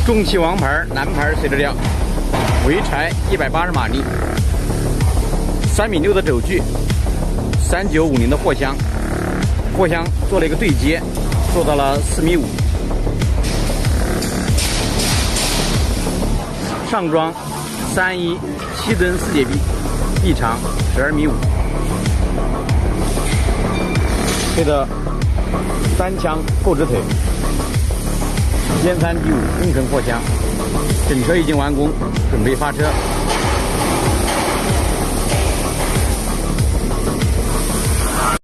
中汽王牌蓝牌随着料，潍柴180马力，3.6米的轴距，3950的货箱，货箱做了一个对接，做到了4.5米。上装3.1 7吨4节臂，臂长12.5米，配的3腔后直腿。 歼3D5工程货箱，整车已经完工，准备发车。